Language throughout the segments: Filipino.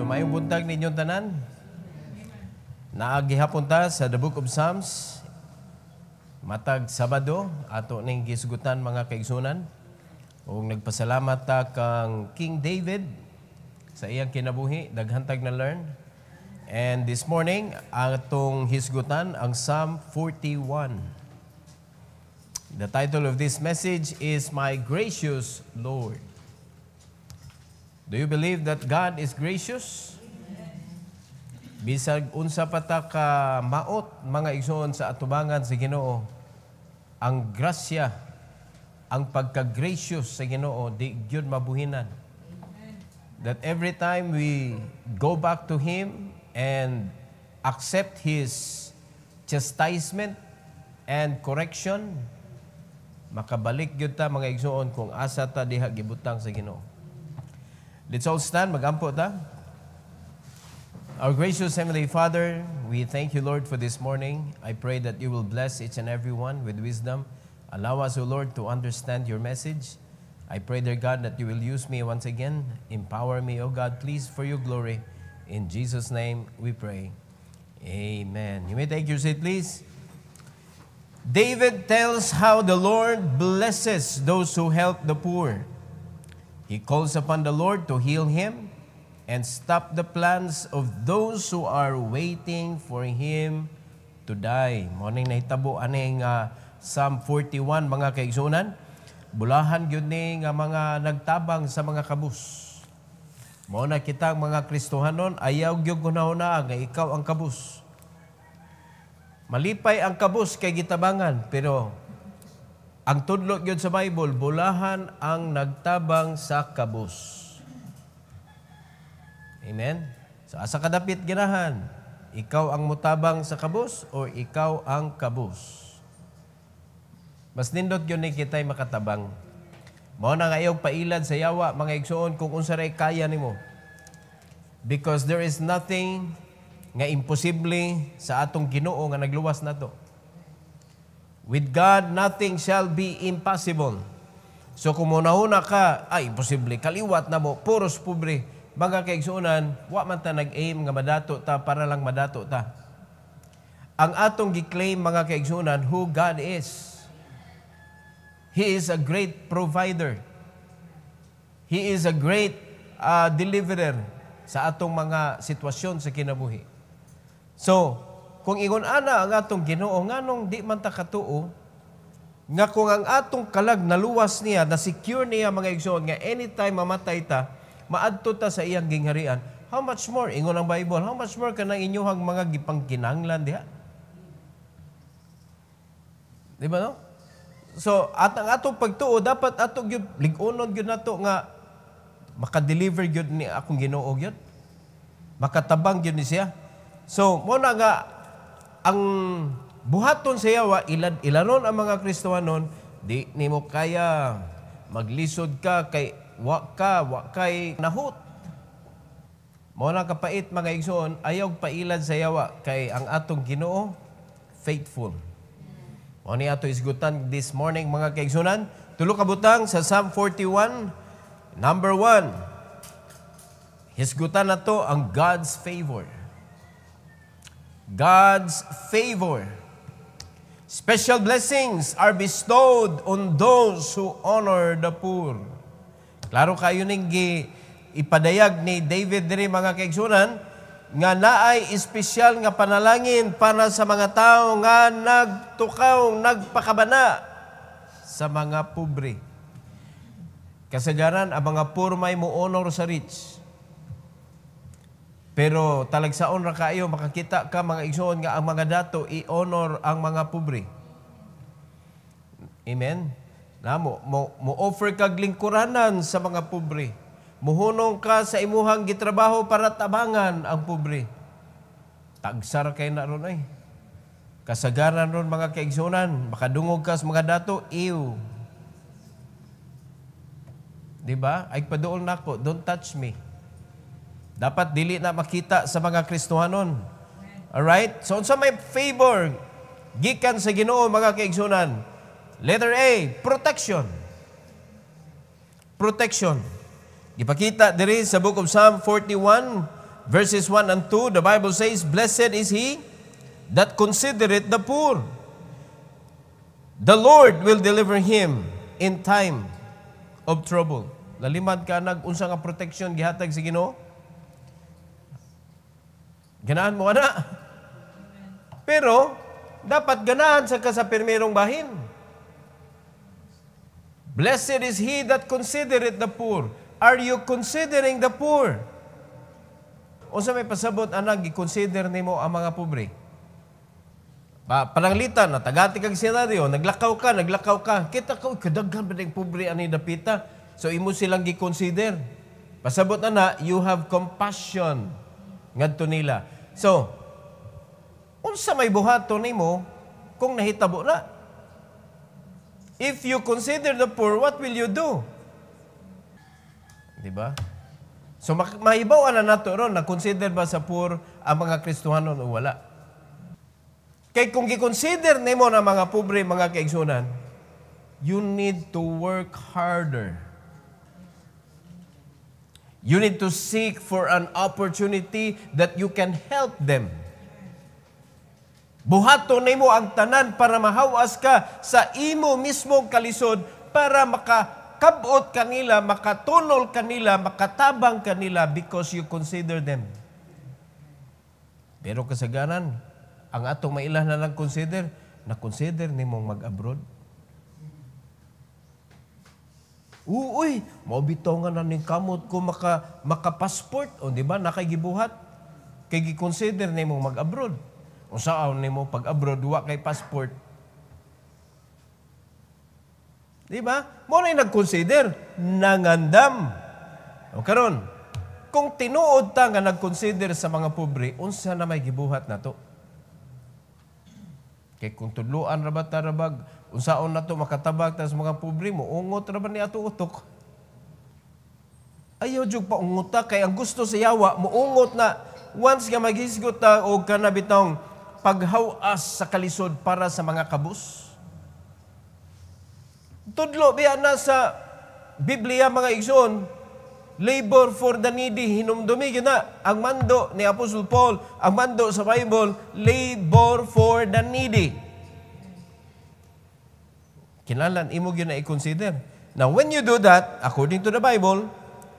So mayong buntag ninyong tanan. Naagihapon ta sa The Book of Psalms. Matag Sabado, ato ning gisgutan mga kaigsunan. Ug nagpasalamat ta kang King David sa iyang kinabuhi, daghantag na learn. And this morning, atong hisgutan ang Psalm 41. The title of this message is My Gracious Lord. Do you believe that God is gracious? Bisag unsa pa ta ka maot mga igsoon sa atubangan sa Ginoo, ang grasya, ang pagka-gracious sa Ginoo di gyud mabuhinan. That every time we go back to Him and accept His chastisement and correction, makabalik gyud ta mga igsoon kung asa ta diha gibutang sa Ginoo. Let's all stand, magampo ta. Our gracious Heavenly Father, we thank you, Lord, for this morning. I pray that you will bless each and every one with wisdom. Allow us, O Lord, to understand your message. I pray, dear God, that you will use me once again. Empower me, O God, please, for your glory. In Jesus' name we pray. Amen. You may take your seat, please. David tells how the Lord blesses those who help the poor. He calls upon the Lord to heal him and stop the plans of those who are waiting for him to die. Morning na hitabo aning Psalm 41 mga kaigsunan. Bulahan gyud ni nga mga nagtabang sa mga kabus. Mao na kitang mga Kristohanon ayaw gyud gunahuna nga ikaw ang kabus. Malipay ang kabus kay gitabangan, pero ang tudlo gyud sa Bible, bulahan ang nagtabang sa kabus. Amen? So asa kadapit ginahan? Ikaw ang mutabang sa kabus o ikaw ang kabus? Mas nindot yun ni kita'y makatabang. Mao na nga iyong pailad sa yawa, mga igsoon, kung unsa ray kaya nimo. Because there is nothing nga imposible sa atong Ginoo nga nagluwas nato. With God, nothing shall be impossible. So kung munahuna ka, ay, imposible, kaliwat na mo, puros pobre. Mga kaigsuunan, wa man ta nag-aim nga madato ta para lang madato ta. Ang atong gi-claim mga kaigsuunan, who God is. He is a great provider. He is a great deliverer sa atong mga sitwasyon sa kinabuhi. So, kung ingon ana ang atong Ginoo, nganong di man ta katuo, nga kung ang atong kalag naluwas niya, na-secure niya mga igsoon, nga anytime mamatay ta, maadto ta sa iyang gingharian, how much more, ingon ang Bible, how much more ka ng inyuhang mga gipangkinanglan diha? Di ba no? So, at ang atong pagtuo, dapat atong lig-unon yun nato nga makadeliver yun ni akong Ginoo yun. Makatabang yun ni siya. So, muna nga, ang buhaton sa yawa, ilanon ang mga Kristohanon, di nimo kaya maglisod ka kay wa kay nahut. Muna kapait mga igsoon, ayaw pailad sa yawa kay ang atong Ginoo faithful. O ni ato isgutan this morning mga kaigsunan, tulo ka butang sa Psalm 41, number 1. Hisgutan nato ang God's favor. God's favor. Special blessings are bestowed on those who honor the poor. Klaro kayo ning ipadayag ni David diri mga kaigsunan nga naay espesyal nga panalangin para sa mga tao nga nagtukaw, nagpakabana sa mga pobre. Kasagaran ang mga poor may mo honor sa rich. Pero talagsaon ra kayo makakita ka mga igsoon nga ang mga dato i-honor ang mga pobre. Amen. Na mo offer kag lingkuranan sa mga pobre. Muhunong ka sa imuhang gitrabaho para tabangan ang pobre. Tagsar kay na ron ay. Kasagaran ron mga kaigsunan, makadungog ka sa mga dato, ew. Diba? Ay paduol nako, don't touch me. Dapat dili na makita sa mga Kristohanon. Alright? So, sa may favor, gikan sa Ginoo mga kaigsunan. Letter A, protection. Protection. Ipakita diri sa Book of Psalm 41, verses 1 and 2, the Bible says, "Blessed is he that considereth the poor. The Lord will deliver him in time of trouble." Lalimad ka unsa nga protection gihatag sa Ginoo? Ganahan mo ana. Pero dapat ganahan sa primerong bahin. Blessed is he that considereth the poor. Are you considering the poor? Unsa may pasabot anak gi-consider nimo ang mga pobre? Pananglitan na tagati kag senaryo, naglakaw ka. Kita ka kadaghan ba ding pobre ani dapita. So imo silang gi-consider. Pasabot na you have compassion ngadto nila. So unsa may buhaton nimo kung nahitabo na? If you consider the poor, what will you do? Diba? So mahibaw na nato ron na consider ba sa poor ang mga Kristohanon o wala? Kay kung gi-consider nimo na mga pobre, mga kaigsunan, you need to work harder. You need to seek for an opportunity that you can help them. Buhaton nimo ang tanan para mahawas ka sa imo mismong kalisod para makakabot kanila, makatunol kanila, makatabang kanila because you consider them. Pero kasagaran, ang atong mailah na lang consider, na-consider nimong mag-abroad. Uy, maubitongan na ning kamot ko maka-passport. O di ba, nakaigibuhat. Kay gi-consider nimong mag-abroad. O saan nimo pag-abroad, wa kay passport. Di ba? Mo na nag-consider, nangandam. O karon, kung tinuod ta nga nag-consider sa mga pobre, unsa na may gibuhat na to? Kay kung tudluan ra ba tarabag, unsaon na to makatabag ta sa mga pobre mo, ungot ra ba ni ato utok? Ayaw jud pa unguta kay ang gusto sa yawa muungot na once nga maghisgot ta og kanabitong paghawas sa kalisod para sa mga kabus. Tudlo biya na sa Biblia mga igsoon, labor for the needy, hinumdumi yun na. Ang mando ni Apostle Paul, ang mando sa Bible, labor for the needy. Kinalan, imo yun na i-consider. Now, when you do that, according to the Bible,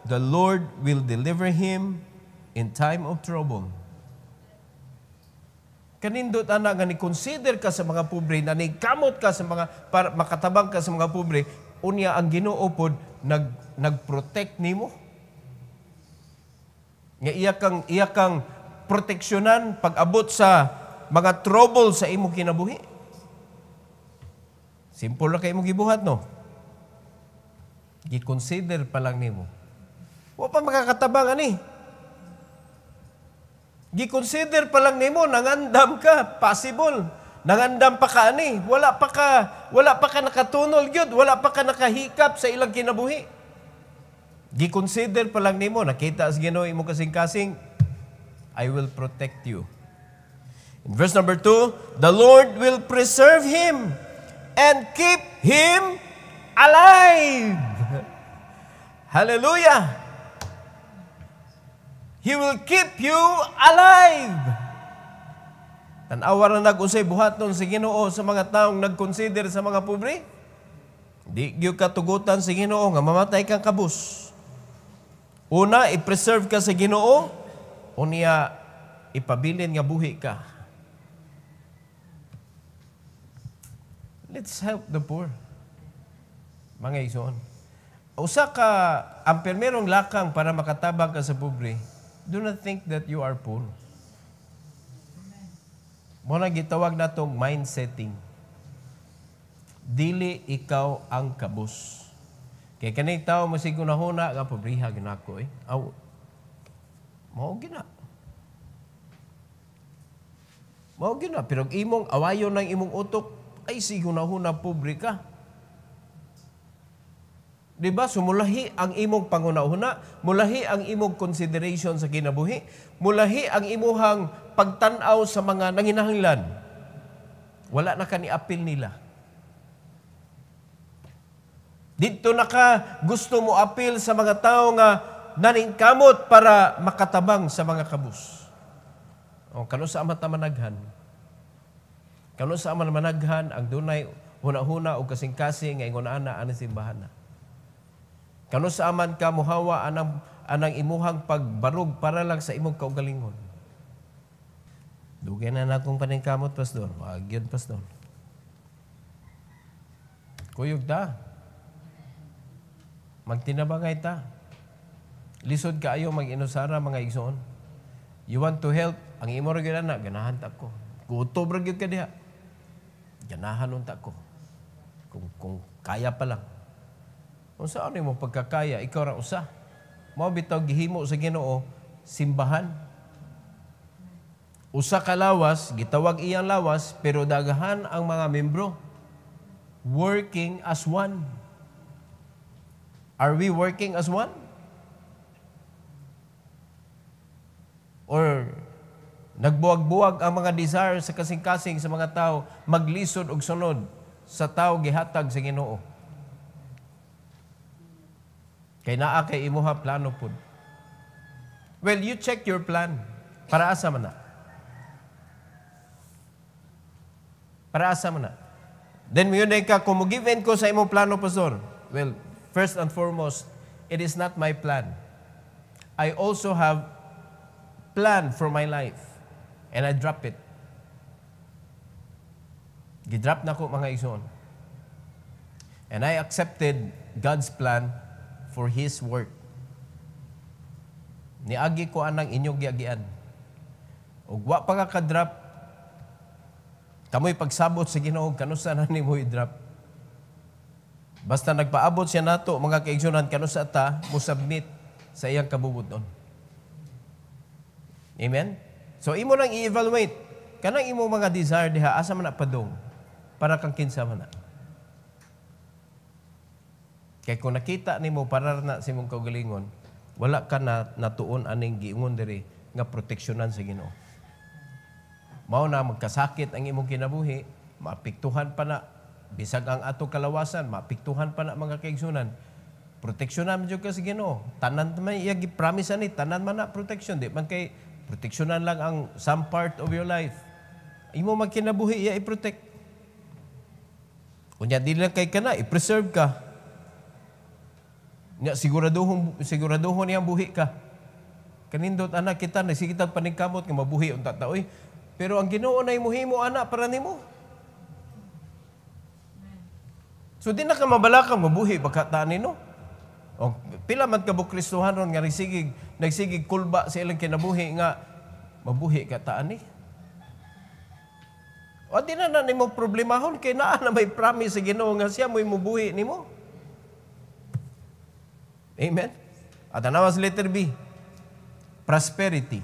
the Lord will deliver him in time of trouble. Kanindot ana nga ni-consider ka sa mga pobre, na ni-kamot ka sa mga, para makatabang ka sa mga pobre, unya ang Ginoo pod nag-protect nimo. Nga iya kang proteksyonan pag-abot sa mga trouble sa imo kinabuhi. Simple na kay mo gibuhat, no? Gi-consider pa lang nimo. Wa pa makakatabang ani. Gi-consider pa lang nimo, nangandam ka, possible. Nangandam pa ka ani, wala pa ka nakatunol gyud, wala pa ka nakahikap sa ilang kinabuhi. Gi-consider pa lang nimo, nakita sa Ginoo imo kasing-kasing, I will protect you. In verse number 2, the Lord will preserve him and keep him alive. Hallelujah! He will keep you alive. Tanawa na nag-usay buhaton sa Ginoo sa mga taong nag-consider sa mga pobre. Di gyud katugutan sa Ginoo nga mamatay kang kabus. Una, i-preserve ka sa Ginoo, unya ipabilin nga buhi ka. Let's help the poor. Mga igsoon. Usa ka ang permerong lakang para makatabang ka sa pobre. Do not think that you are poor. Muna gitawag na itong mind-setting. Dili ikaw ang kabus. Kaya kaning tao mo sigunahuna nga pobriha ginako eh. Aw, mao gina. Mao gina. Pero imong awayon ng imong utok, ay sigunahuna pobre ka. Diba? So mulahi ang imong pangunahuna, mulahi ang imong consideration sa kinabuhi, mulahi ang imuhang pagtanaw sa mga nanginahanglan. Wala na ka ni-apil nila. Dito na ka gusto mo apil sa mga tao nga naningkamot para makatabang sa mga kabus. O kano sa amat managhan. Kano sa amat managhan ang dunay huna-huna o kasing-kasing nga ingon ana ani simbahan na. Kano sa aman ka muhawa anang imuhang pagbarug para lang sa imong kaugalingon. Dugay na natong paningkamot, pastor. Wag yun, pastor. Kuyog ta. Magtinabangay ta. Lisod kaayo mag-inusara mga igsoon. You want to help? Ang imo ra gyud ana, ganahan ta ko. Kutob ra gyud ka diha. Ganahan unta ko. Kung kaya pa lang. Kung saan mo pagkakaya, ikaw ra usa. Mao bitaw gihimo sa Ginoo simbahan. Usa ka lawas, gitawag iyang lawas, pero daghan ang mga membro working as one. Are we working as one? Or nagbuwag-buwag ang mga desire sa kasing-kasing sa mga tao, maglisod og sunod sa tao gihatag sa Ginoo. Kay naa kay imuha plano pud. Well, you check your plan. Para asa man na? Para asa man na? Then mo yun ka, kung mo-give-in ko sa imong plano, pastor. Well, first and foremost, it is not my plan. I also have plan for my life. And I drop it. Gidrop na ko mga igsoon. And I accepted God's plan for His work. Niagi ko anang inyong giagian. Ug wa pa nga ka-drop, kamoy pagsabot sa Ginoo, kanusa na nimo i-drop. Basta nagpaabot siya nato, mga kaigsunan, kanusa ta, mo submit sa iyang kabubuton. Amen? So, imo nang i-evaluate. Kanang imo mga desire diha, asa man na padong, para kang kinsa man na. Kaya kung nakita nimo para na sa imong kaugalingon, wala ka na natuon aning giingon diri nga proteksyonan sa Ginoo. Mao na magkasakit ang imong kinabuhi, maapektuhan pa na bisag ang ato kalawasan, maapektuhan pa na mga kaigsunan. Proteksyonan man jud ka sa Ginoo. Tanan man iya gi-promise ani, tanan man na protection, di man kay proteksyonan lang ang some part of your life. Imo man kinabuhi iya i-protect. Unya dili lang kay kana i-preserve ka. Nya siguraduhon niyang buhi ka. Kanindot anak kita nasikitag paningkamot nga mabuhi unta ta oy. Pero ang Ginoo na imuhimo ana para nimo. So di na ka mabalakang mabuhi pagkataan nino. O pila man ka Kristohanon nga nagsigig kulba sa ilang kinabuhi nga mabuhi ka taan ni. O di na nimo problemahon kay naa na may promise sa Ginoo nga siya mo'y mubuhi nimo. Amen. At anawas letter B. Prosperity.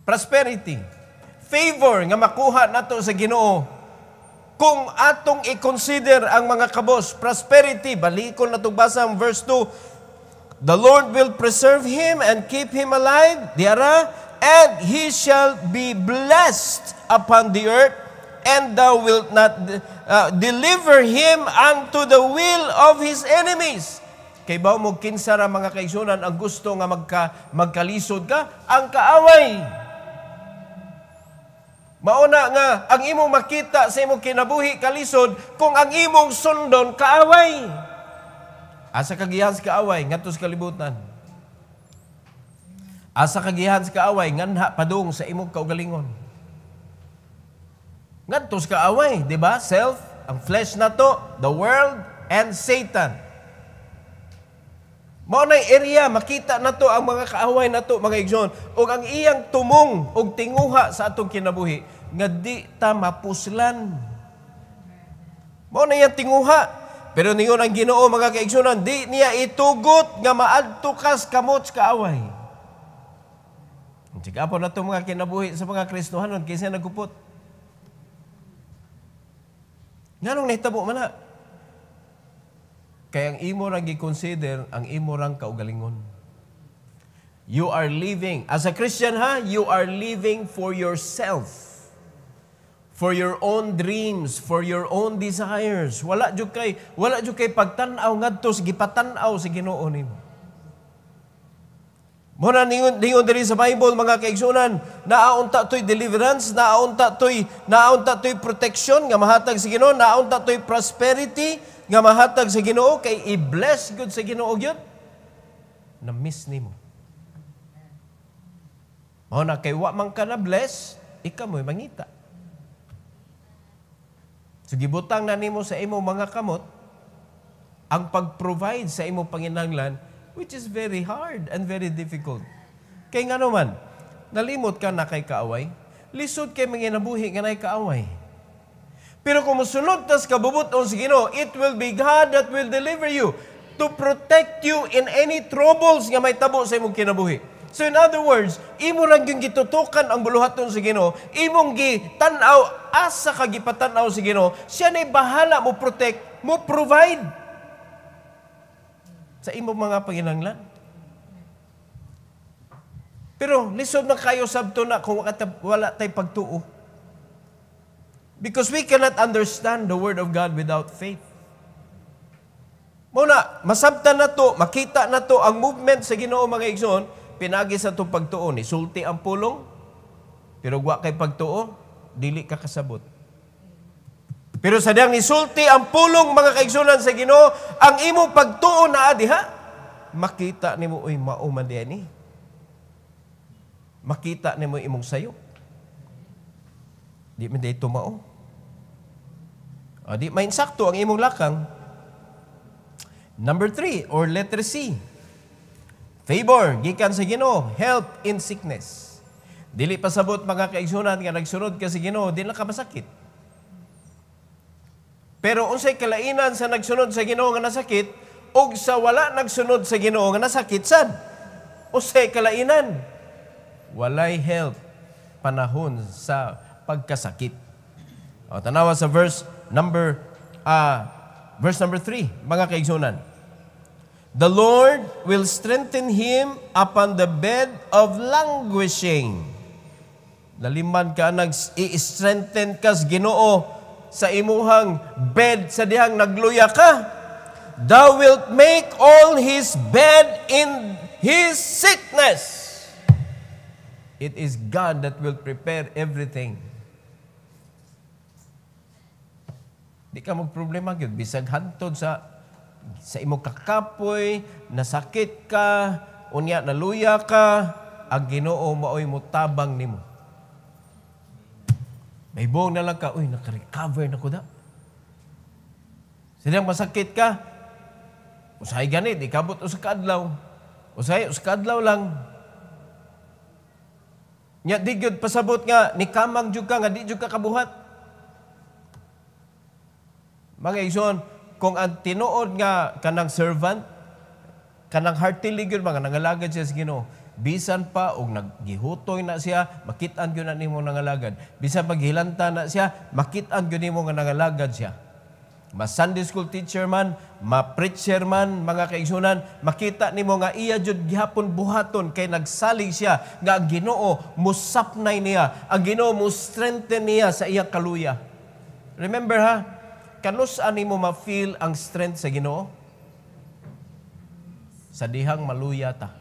Prosperity. Favor nga makuha nato sa Ginoo. Kung atong i-consider ang mga kabos, prosperity, balikon na itong basa ang verse 2, the Lord will preserve him and keep him alive, diara, and he shall be blessed upon the earth, and thou wilt not deliver him unto the will of his enemies. Kay ba mo kinsa ra mga kaigsunan ang gusto nga magkalisod ka? Ang kaaway. Mauna nga, ang imong makita sa imong kinabuhi kalisod kung ang imong sundon kaaway. Asa kagihan sa kaaway, ngadto sa kalibutan. Asa kagihan sa kaaway, nganha padung sa imong kaugalingon. Ngadto sa kaaway, di ba? Self, ang flesh na to, the world, and Satan. Mauna area, makita na to ang mga kaaway na to, mga igsoon, o ang iyang tumong o tinguha sa atong kinabuhi, nga di ta mapuslan. Mauna iyang tinguha, pero ningon ang Ginoo, mga kaigsunan, di niya itugot nga maadto kas kamot sa kaaway. Sige po na to mga kinabuhi sa mga Kristohanon, kaysa nagupot. Nganong nahitabo man na? Kaya ang imo rang i-consider, ang imo rang kaugalingon. You are living, as a Christian ha, you are living for yourself. for your own dreams, for your own desires. Wala jud kay pagtan-aw ngadto sa gipatan-aw sa Ginoo nimo. Muna ningon diri sa Bible mga kaigsunan, naaunta toy deliverance, naaunta toy protection nga mahatag sa Ginoo, naaunta toy prosperity nga mahatag sa Ginoo, kay i-bless gud sa Ginoo gyud. Na miss nimo. Muna kay wa man ka na bless, ikaw mo'y mangita. So gibutang na nimo sa imo mga kamot ang pag-provide sa imo panginahanglan, which is very hard and very difficult. Kay nga naman, nalimot ka na kay kaaway, lisod kay manginabuhi nga nay kaaway. Pero kung musunod tas kabubuton sa Ginoo, it will be God that will deliver you to protect you in any troubles nga may tabo sa imong kinabuhi. So in other words, imo lang yung gitutukan ang buluhaton sa Ginoo, imong gitanaw asa ka gipatanaw sa Ginoo, siya na'y bahala mo protect, mo provide sa imong mga panginahanglan. Pero lisod na kayo sabto na kung wala tay pagtuo. Because we cannot understand the Word of God without faith. Muna, masabtan na to, makita na to ang movement sa Ginoo mga igsoon, pinagi sa itong pagtuo ni sulti ang pulong, pero wa kay pagtuo, dili ka kasabot. Pero sa diyang nisulti ang pulong mga kaigsunan sa Ginoo, ang imong pagtuo na adiha, makita nimo uy mauman diyan ni. Makita nimo imong sayo. Di man day tumao. Di may insakto ang imong lakang. Number 3 or letter C. Favor, gikan sa Ginoo, help in sickness. Dili pasabot mga kaigsunan nga nagsunod ka sa Ginoo, di na ka masakit. Pero unsay kalainan sa nagsunod sa Ginoo nga nasakit ug sa wala nagsunod sa Ginoo nga nasakit sad? Unsay kalainan? Walay help panahon sa pagkasakit. O tanawa sa verse number 3, mga kaigsunan. The Lord will strengthen him upon the bed of languishing. Naliman ka, nag-i-strengthen ka sa Ginoo sa imuhang bed sa dihang nagluya ka. Thou wilt make all his bed in his sickness. It is God that will prepare everything. Di ka magproblema yun. Bisag hantod sa imong kakapoy, nasakit ka, unya naluya ka, ang Ginoo maoy mutabang nimo. May buong na lang ka, uy, naka-recover na ko da. Silang masakit ka, usahay ganit, ikabot o sa kaadlaw. Usahay, o sa kaadlaw lang. Nya, di gyud pasabot nga, ni kamang jud ka, nga di jud ka kabuhat. Mga igsoon, kung ang tinuod nga kanang servant, kanang heartily gyud mga nangalagad siya sa Ginoo, bisan pa og naggihutoy na siya, makit-an gyud na nimo nangalagad. Bisan pag hilanta na siya, makit-an gyud nimo nga nangalagad siya. Ma Sunday school teacher man, ma preacher man, mga kaigsunan, makita nimo nga iya jud gihapon buhaton kay nagsalig siya nga ang Ginoo musapnay niya, ang Ginoo mo strengthen niya sa iya kaluya. Remember ha, kanus-an nimo ma-feel ang strength sa Ginoo? Sa dihang maluya ta.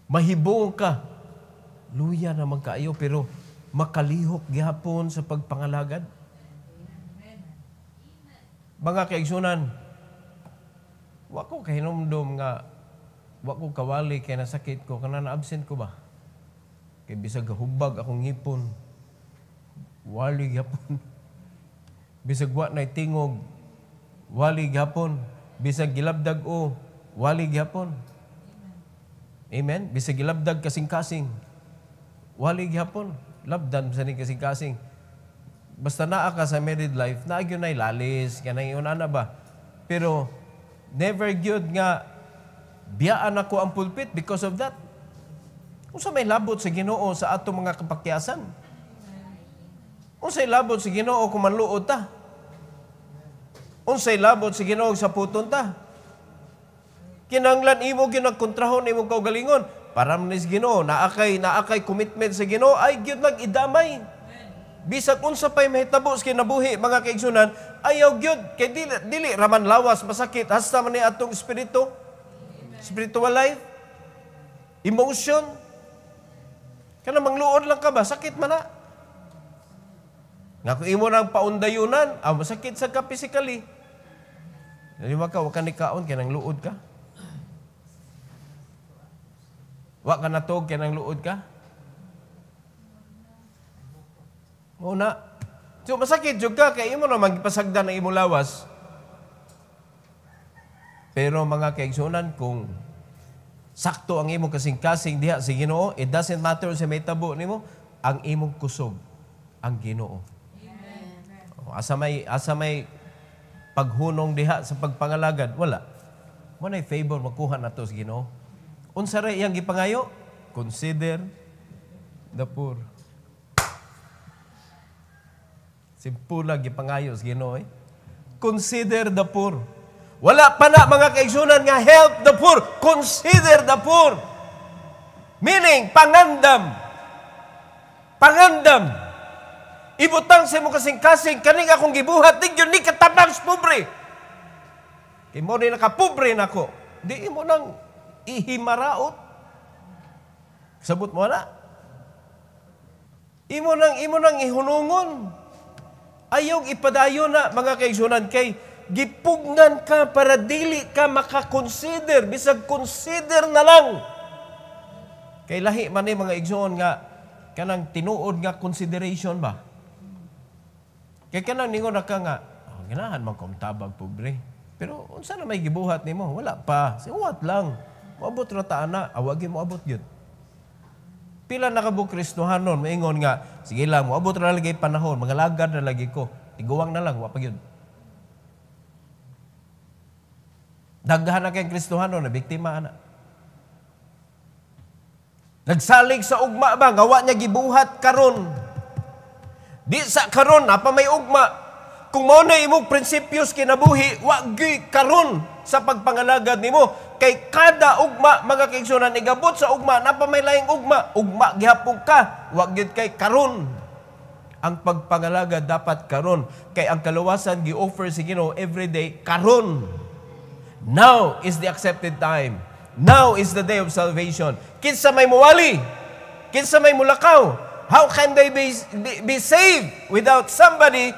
Mahibong ka. Luya naman kaayo, pero makalihok gihapon sa pagpangalagad. Mga kaigsunan, wa ko kahinumdum nga, wa ko kawali kay nasakit ko, kana na-absent ko ba? Kay bisag hubag akong ngipon. Wali gihapon. Bisag wa na tingog, wali gihapon. Bisag gilabdag o, wali gihapon. Amen? Bisag gilabdag kasing-kasing, wali gihapon. Labdan sa ni kasing-kasing. Basta naa ka sa married life, naagyo na ilalis, kanang iyon na ba? Pero, never gyud nga, biyaan ako ang pulpit because of that. Kung sa may labot sa Ginoo sa ato mga kapakyasan, unsay labot sa Ginoo kung manluod ta? Unsay labot sa Ginoo sa puton ta? Kinanglan imo ginagkontrahon imo kaugalingon para man sa Ginoo, naakay commitment sa Ginoo ay gyud nag-idamay. Bisag unsa pay mahitabo sa kinabuhi mga kaigsunan, ayaw gyud kay dili raman lawas masakit hasta man ni atong espiritu, spiritual life, emotion. Kana mangluod lang ka ba, sakit man na. Nga kung imo nang paundayunan, masakit sa ka physically. Di ba ka, wa ka ni kaon, kaya nang luod ka. Wa ka natog, kaya nang luod ka. Una. So, masakit jud ka, kaya imo na magpasagdan ng imong lawas. Pero mga kaigsunan, kung sakto ang imong kasing-kasing diha sa Ginoo, it doesn't matter sa may tabo nimo, ang imong kusog, ang Ginoo. Asa may paghunong diha sa pagpangalagad, wala. Manay favor makuha nato sa Ginoo. Unsa ra iyang gipangayo? Consider the poor. Simple lang gipangayo sa Ginoo. Consider the poor. Wala pa na mga kaigsunan nga help the poor. Consider the poor. Meaning, pangandam. Pangandam. Ibutang sa mo kasing-kasing, kaning akong gibuhat, di yun ni katabang sa pobre. Kaya mo rin nakapobre na ko. Di mo nang ihimaraot. Sabot mo na. Imo nang ihunungon. Ayaw ipadayo na mga kaigsunan kay gipugnan ka para dili ka makakonsider. Bisag consider na lang. Kay lahi man ni mga igsoon nga kanang tinuod nga consideration ba? Kay kanang ningon na ka nga, ganahan man kong tabag pobre. Pero unsa na may gibuhat nimo? Wala pa. Siwat lang. Moabot ra ta ana, awagi mo abot gyud. Pila na ka Kristohanon, maingon nga, sige lang, moabot ra lagi panahon, mga lagad na lagi ko. Tiguwang na lang, wa pa gyud. Daghan na kay Kristohanon na biktima ana. Nagsalig sa ugma ba, nga wa niya gibuhat karon. Di sa karon, apa may ugma. Kung mao na imong prinsipyos kinabuhi, wa gyud karon sa pagpangalagad nimo. Kay kada ugma, mga kaigsunan, igabot sa ugma, napa may laing ugma. Ugma, gihapong ka. Wa gyud kay karon. Ang pagpangalagad dapat karon. Kay ang kaluwasan gi-offer si Ginoo everyday karon. Now is the accepted time. Now is the day of salvation. Kinsa may muwali, kinsa may mulakaw, how can they be saved without somebody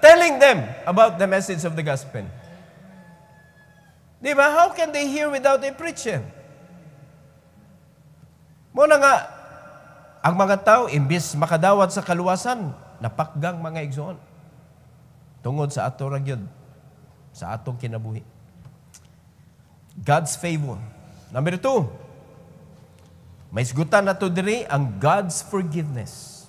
telling them about the message of the gospel? Di ba? How can they hear without a preacher? Muna nga, ang mga tao, imbis makadawat sa kaluwasan, napakgang mga igsoon. Tungod sa ato ragyod, sa atong kinabuhi. God's favor. Number 2, may isgutan na to diri ang God's forgiveness.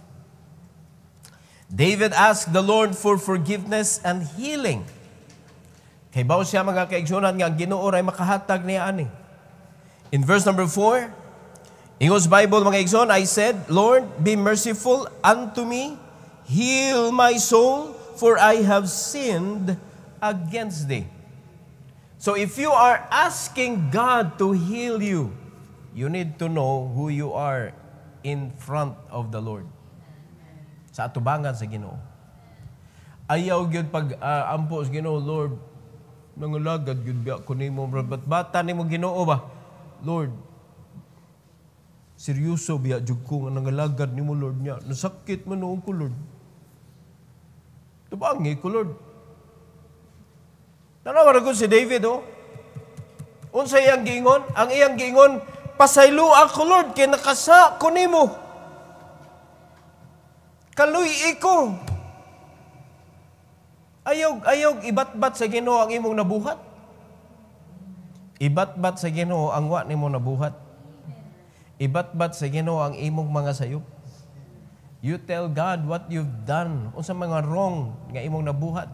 David asked the Lord for forgiveness and healing. Kay bawo siya mga kaigsunan nga ang Ginoo ray makahatag niya ani. In verse number 4, Ingos Bible mga igsoon, I said, Lord, be merciful unto me, heal my soul, for I have sinned against thee. So if you are asking God to heal you, you need to know who you are in front of the Lord. Sa atubangan sa Ginoo. Ayaw gyud pag ampo sa Ginoo, Lord, nangulagad gyud biya ko nimo, bata nimo Ginoo ba? Lord, seryoso biya jud ko nga nangalagad nimo Lord niya. Nasakit man noon ko Lord. Tubangi ko Lord. Tanawa ra gud si David Unsa iyang giingon? Ang iyang giingon, pasaylo ako Lord kay nakasa ko nimo. Kaluy iko. Ayaw ibatbat sa Ginoo ang imong nabuhat. Ibatbat sa Ginoo ang wa nimo nabuhat. Ibatbat sa Ginoo ang imong mga sayop. You tell God what you've done. Unsa mga wrong nga imong nabuhat.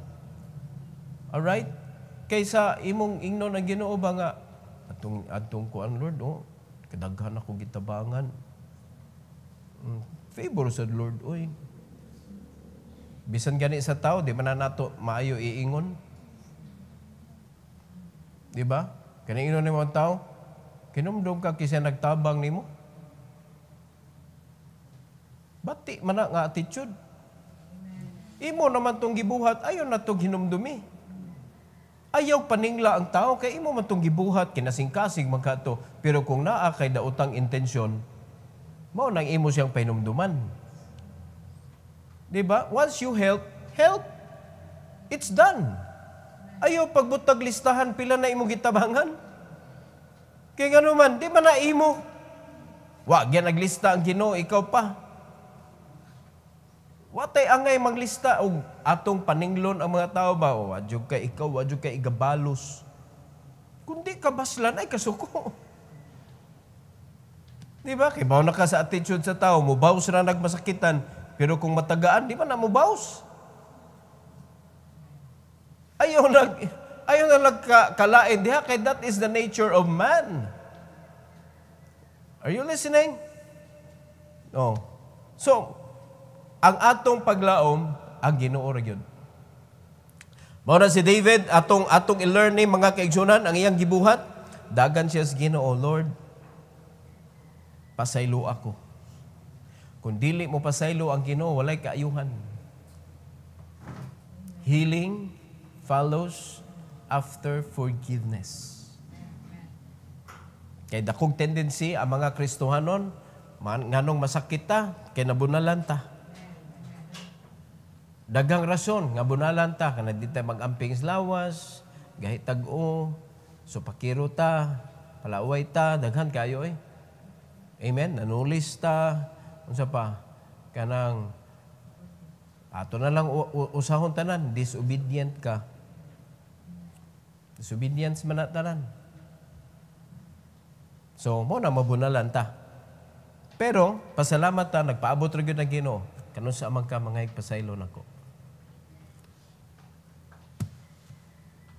Alright? Kaysa imong ingnon ang Ginoo ba nga atong kuan Lord, kadaghan ako gitabangan. Favor sa Lord, oy. Bisan gani sa tao, di man na nato maayo iingon. Di ba? Kani ingnon ni mga tao, kinumdum ka kisa nagtabang nimo. Bati man na nga attitude. Imo naman tong gibuhat, ayaw na tong hinumdumi. Ayaw paningla ang tao, kay imo man tong gibuhat, kinasing-kasing magkato. Pero kung naa kay daotang intensyon, mao nang imo siyang pahinumduman. Diba? Once you help, it's done. Ayaw pagbutag listahan, pila na imo gitabangan. Kaya nga naman, di ba na imo? Wa, yan naglista ang Ginoo, ikaw pa. Watay angay maglista og atong paninglon ang mga tao ba? O, wadyo ka ikaw, wadyo ka igabalos. Kundi ka baslan, ay kasuko. Di ba? Kaya na ka sa attitude sa tao, mubaws na nagmasakitan, pero kung matagaan, di ba na mubaws? Ayaw na nagkalain diha, kaya that is the nature of man. Are you listening? No. So, ang atong paglaom, ang Ginoo ra gyud. Mao na si David, atong i-learn ni mga kaigsunan, ang iyang gibuhat, dagan siya sa Ginoo, Lord, pasaylo ako. Kung dili mo pasaylo ang Ginoo, walay kaayuhan. Healing follows after forgiveness. Kay dakong tendency ang mga Kristohanon, nganong masakit ta, kay nabunalan ta. Dagang rason, nga bunalan ta, kana di tayo mag-amping sa lawas, gahit tag-o, supakiro ta, palaway ta, daghan kayo eh. Amen? Nanulis ta, unsa pa, kanang, ato na lang usahon tanan, disobedient ka. Disobedience man na tanan. So, mo na mabunalan ta. Pero, pasalamat ta, nagpaabot rin yun na Ginoo, kanun sa amang ka mga igpasaylo nako.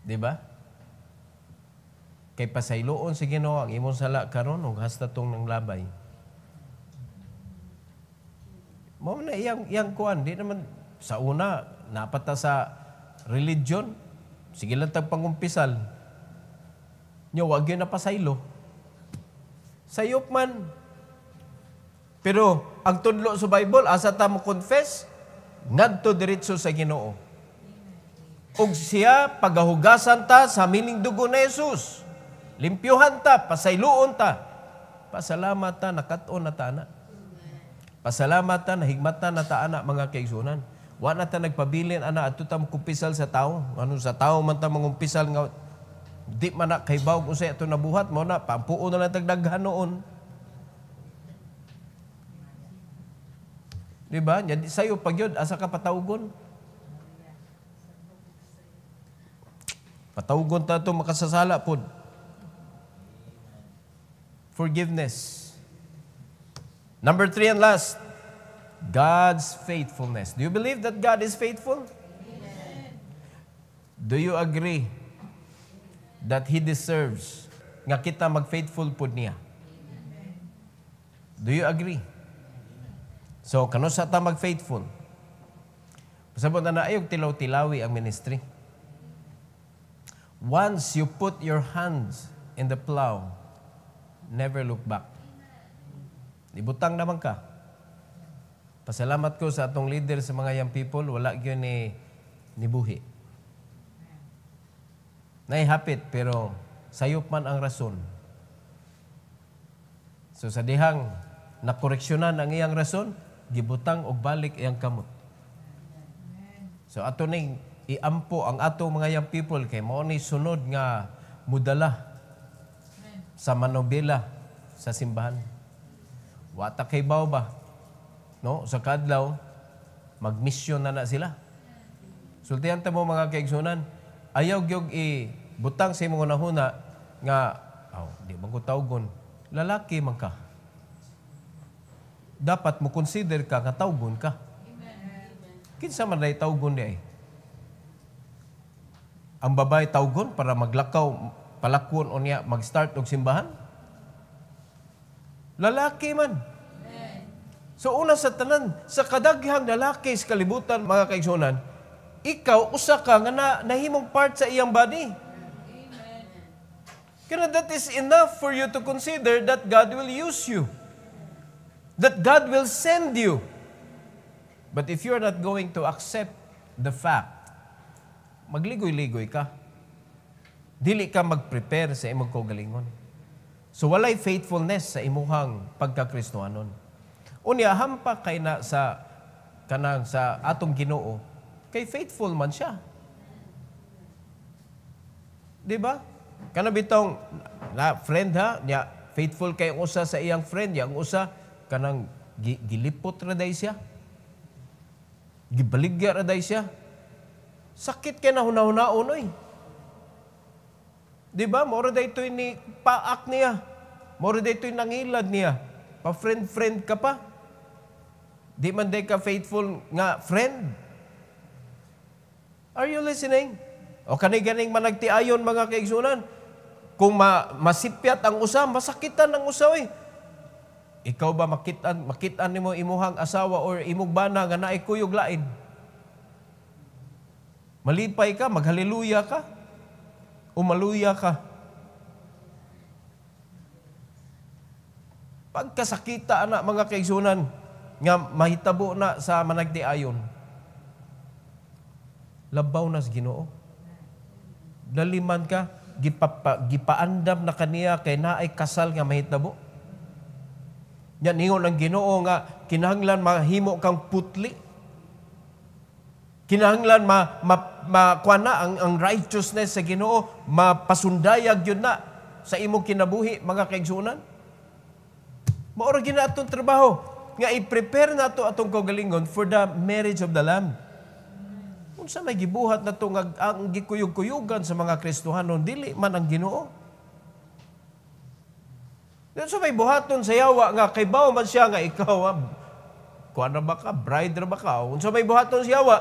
Diba? Kay pasayloon si Ginoo ang imong sala karon ug hasta tong nang labay. Mo na iyang kuan, di naman sa una napata sa religion. Sige lang tag pangumpisal. Nya wa gyud na pasaylo. Sayop man. Pero ang tudlo sa Bible asa ta mo confess ngadto diretso sa Ginoo. Og siya pagahugasan ta sa miling dugo ni Jesus. Limpyuhan ta, pasayloon ta. Pasalamat ta, nakat-on na ta na. Pasalamat ta, nahigmatan na ta ana mga kaigsunan. Wa na ta nagpabilin ana adto ta kumpisal sa tao. Ano sa tao man ta mangumpisal nga di man na kay bawog unsay ato nabuhat mo na pampuon na lang tagdaghan noon. Di ba? Nya sayo pag yun, asa ka patawgon? Patawgon ta ito makasasala po. Forgiveness. Number 3 and last, God's faithfulness. Do you believe that God is faithful? Amen. Do you agree that He deserves nga kita mag-faithful po niya? Amen. Do you agree? So, kano sa ta mag-faithful? Pasabot na ayog tilaw-tilawi ang ministry. Once you put your hands in the plow, never look back. Ibutang naman ka. Pasalamat ko sa atong leader sa mga young people, wala yun ni buhi. Naihapit, pero sayop man ang rason. So sa dihang nakoreksyonan ang iyang rason, gibutang og balik iyang kamot. So ato ning iampo ang atong mga young people kay mao ni sunod nga mudala sa manobela sa simbahan. Wata kay baw ba? No, sa kadlaw magmisyon na sila. Sultihan ta mo mga kaigsunan, ayaw gyud butang sa imong unahuna nga di man ko tawgon. Lalaki man ka. Dapat mo consider ka nga tawgon ka. Kinsa man day tawgon di ay? Ang babae tawgon para maglakaw, palakon o niya, mag-start og simbahan? Lalaki man. So una sa tanan, sa kadaghang lalaki sa kalibutan, mga kaigsunan, ikaw, usa ka nga nahimong part sa iyang body. Kaya that is enough for you to consider that God will use you. That God will send you. But if you're not going to accept the fact, magligoy-ligoy ka. Dili ka mag-prepare sa imong kaugalingon. So walay faithfulness sa imuhang pagkakristohanon. Unya hampa kay na sa kanang sa atong Ginoo, kay faithful man siya. Di ba? Kana bitong na friend ha, niya faithful kay usa sa iyang friend, yang usa kanang gilipot ra day siya. Gibaligya ra day siya. Sakit kay na hunahuna-on oy. Di ba? Mora daytoy ni paak niya. Mora daytoy nangilad niya. Pa-friend-friend ka pa. Di man day ka faithful nga friend. Are you listening? O kani-ganing managtiayon mga kaigsunan. Kung masipyat ang usa, masakitan ang usa oy. Ikaw ba makitan nimo imuhang asawa or imong bana nga naay kuyog lain? Malipay ka, maghaleluya ka? Umaluya ka. Pagkasakita na mga kaigsunan nga mahitabo na sa managtiayon, labaw na sa Ginoo. Daliman ka, gipaandam na kaniya kay naay kasal nga mahitabo. Yan ingon ang Ginoo nga kinahanglan mahimo kang putli. Kinahanglan makuana ang righteousness sa Ginoo, mapasundayag yun na sa imong kinabuhi, mga kaigsunan. Maura gina atong trabaho nga i-prepare nato atong kaugalingon for the marriage of the Lamb. Unsa may gibuhat nato nga ang gikuyog-kuyugan sa mga Kristohanon, dili man ang Ginoo. So may buhaton sa yawa nga kay bao man siya nga ikaw kuan na ba ka, bride ra ba ka? Unsa may buhaton sa yawa?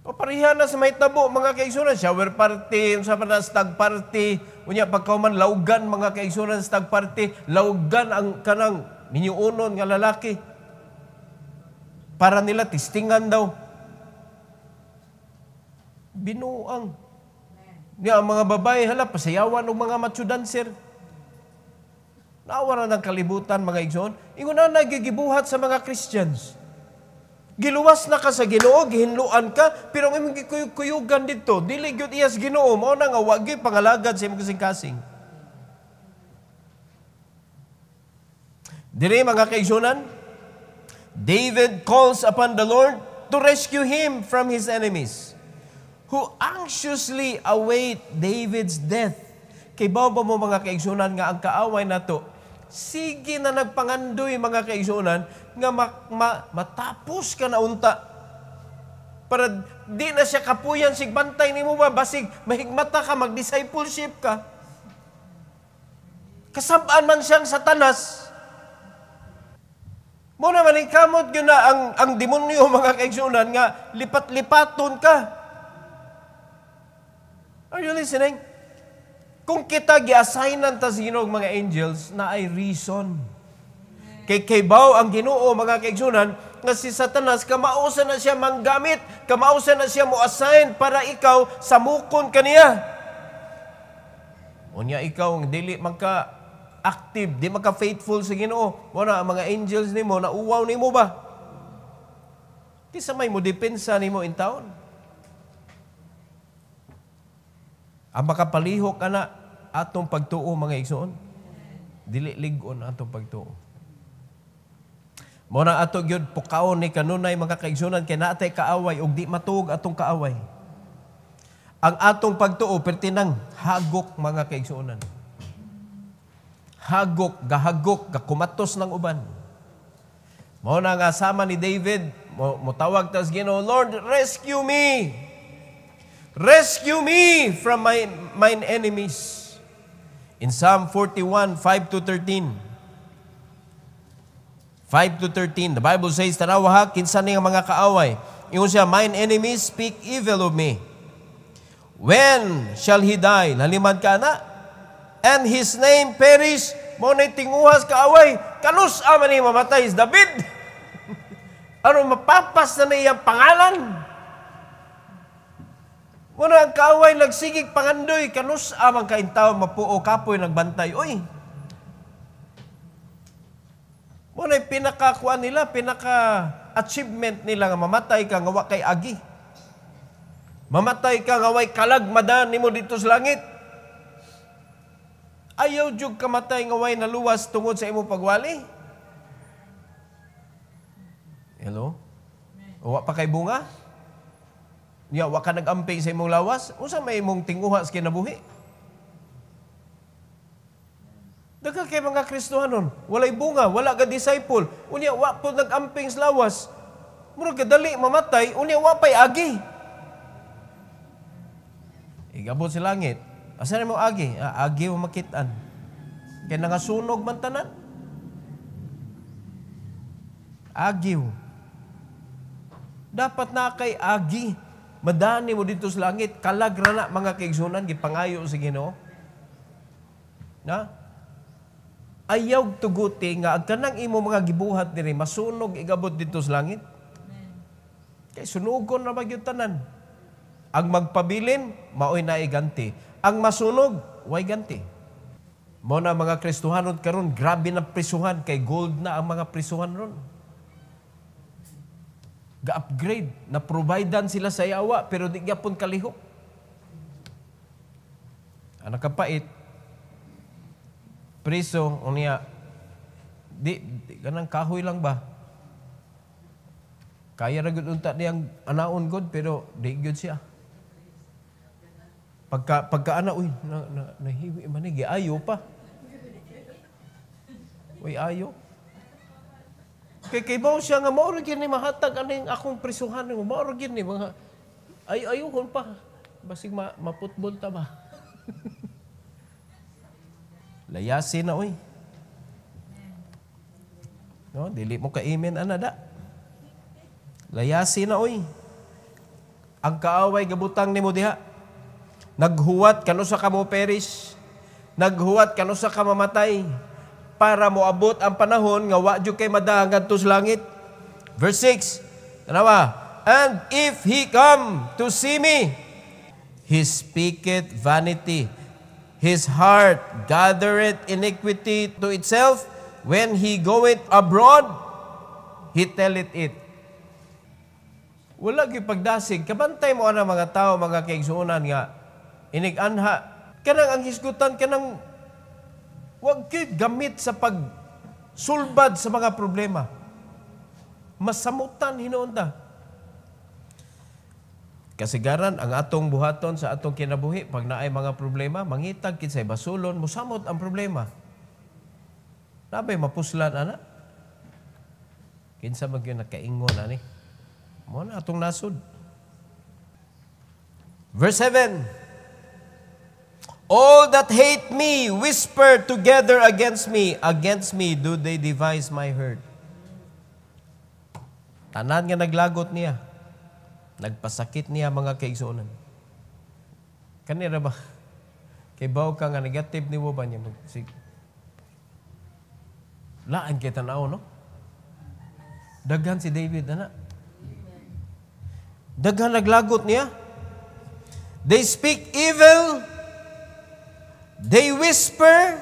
O parihan na sa may tabo, mga kaigsunan, shower party, unsa pa na stag party, unya pagkauman laugan mga kaigsunan stag party, laugan ang kanang minyuonon nga lalaki. Para nila tistingan daw. Binuang. Niya ang mga babae, hala, pasayawan ng mga macho dancer. Naawara ng kalibutan, mga igsoon. Ingon na nagigibuhat sa mga Christians. Giluwas na ka sa Ginoo, gihinluan ka, pero ang imong gikuyugan dito, dili gyud iyas Ginoo, mao na nga wa gyud pangalagad sa imong kasing-kasing. Diri mga kaigsunan, David calls upon the Lord to rescue him from his enemies, who anxiously await David's death. Kay bao ba mo mga kaigsunan nga ang kaaway nato, sige na nagpangandoy mga kaigsunan nga matapos ka na unta. Para di na siya kapuyan sigbantay nimo ba, basig mahigmata ka, mag-discipleship ka. Kasabaan man siyang Satanas. Mo naman ikamot yun na ang demonyo mga kaigsunan nga lipat-lipaton ka. Are you listening? Kung kita gi-assignan ta sa Ginoo mga angels, na ay reason. Kay baw ang Ginoo mga kaigsunan nga si Satanas kamausa na siya manggamit, kamausa na siya mo assign para ikaw samukon kaniya. Unya ikaw ang dili magka active, di magka faithful sa Ginoo. Mo na ang mga angels nimo na uwaw nimo ba? Kisa may mo depensa nimo in town. Ang makapalihok ana atong pagtuo mga igsoon. Dili lig-on atong pagtuo. Mo na ato gyud pukaon ni kanunay mga kaigsunan kay naatay kaaway ug di matuog atong kaaway. Ang atong pagtuo pertinang hagok mga kaigsunan. Hagok, gahagok, gakumatos ng uban. Mo na nga sama ni David, motawag tas Ginoo, Lord, rescue me. Rescue me from mine enemies. In Psalm 41, 5-13. 5-13, the Bible says, tanawa kinsa ni mga kaaway. Ingon siya, mine enemies speak evil of me. When shall he die? Nalimad ka na? And his name perish. Mo na tinguhas kaaway. Kanus aman ni mamatay is David. Ano mapapas na iyang pangalan? Mo na ang kaaway nagsigig pangandoy. Kanus amang kaintaw mapuo kapoy nagbantay. Uy! Mo na pinakakuan nila, achievement nila nga mamatay ka nga wa kay agi. Mamatay ka nga way kalagmadan nimo dito sa langit. Ayaw jud kamatay nga way naluwas tungod sa imong pagwali. Hello? O wa pa kay bunga? Ya, wa ka nag-amping sa imong lawas? Unsa may imong tinguha sa kinabuhi? Daghang kay mga Kristohanon, walay bunga, wala ka disciple. Unya wa po nag-amping sa lawas. Murag kadali mamatay, unya wa pay agi. Igabot sa langit. Asa na mo agi? Agi mo makitaan. Kaya nangasunog man tanan. Agiw. Dapat na kay agi. Madani mo dito sa langit. Kalagra na mga kaigsunan. Gipangayo sa Ginoo. Na? Ayaw tuguti nga ang kanang imo mga gibuhat diri masunog igabot dito sa langit. Kay sunugon na magyud tanan. Ang magpabilin, maoy na iganti. Ang masunog, way ganti. Mo na mga Kristohanon karon, grabe na prisuhan kay gold na ang mga prisuhan ron. Ga-upgrade, na providean sila sa yawa pero di gyapon kalihok. Ang nakapait, priso unya di kanang kahoy lang ba? Kaya ra gud unta niyang anaon gud pero di gud siya. Pagka ana uy nahiwi man ni ayo pa. Uy ayo. Kay bawo siya nga mao ra gyud ni mahatag aning akong prisuhan mo. Mao ra gyud ni mga ayuhon pa. Basig maputbol ta ba? Layasin na uy. No, dili mo ka amen anada. Layasin na uy. Ang kaaway gabutang nimo diha. Naghuwat kano sa kamo perish. Naghuwat kano sa kamamatay para moabot ang panahon nga wa jud kay madahan ngadto sa langit. Verse 6. Tanawa, and if he come to see me, he speaketh vanity. His heart gathereth iniquity to itself. When he goeth abroad, he telleth it. Wala gyud pagdasig. Kabantay mo ana mga tao, mga kaigsuonan nga inig-anha. Kanang ang hisgutan, kanang wag gyud gamit sa pagsulbad sa mga problema. Masamutan hinuon ta. Kasigaran ang atong buhaton sa atong kinabuhi pag naay mga problema, mangitag kinsay basulon, musamot ang problema. Nabay mapuslan ana. Kinsa man gyud nakaingon ani. Mo na atong nasud. Verse 7. All that hate me whisper together against me. Against me do they devise my hurt. Tanan nga naglagot niya. Nagpasakit niya mga kaigsuonan. Kanira ba? Kay bawo ka nga negative ni mo ba niya? Laan kay tanaw, no? Daghan si David, ana. Daghan naglagot niya. They speak evil. They whisper.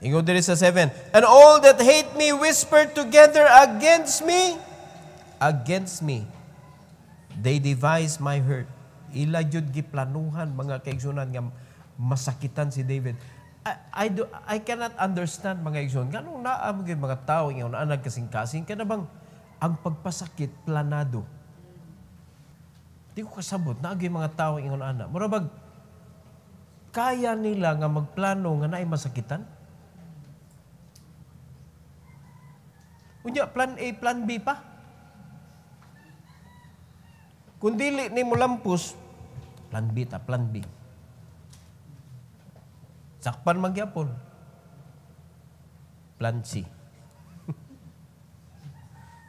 Ingo diri sa 7. And all that hate me whisper together against me. Against me. They devise my hurt. Ila jud giplanuhan mga kaigsunan nga masakitan si David. I cannot understand mga kaigsunan. Ganong naam gyud mga tao ingon anag kasing-kasing kana bang ang pagpasakit planado. Di ko kasabot na gyud mga tao ingon ana. Mura bag kaya nila nga magplano nga naay masakitan? Unya plan A, plan B pa. Kung dili ni mo lampos, plan B ta, plan B. Sakpan magyapon. Plan C.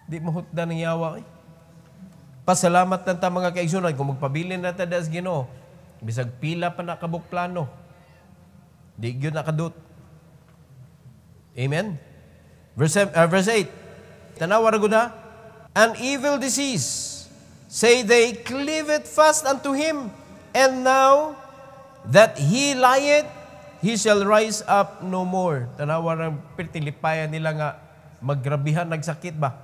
Di mo hutda ng yawa. Pasalamat na ta mga kaigsunan kung magpabilin na ta das Ginoo. Bisag pila pa nakabuk plano. Di gyud nakadut. Amen? Verse 8. Tanawa ra gud ha. An evil disease, say they, cleaveth fast unto him, and now that he lieth, he shall rise up no more. Tanawa ra pitilipayan nila nga maggrabihan nagsakit ba?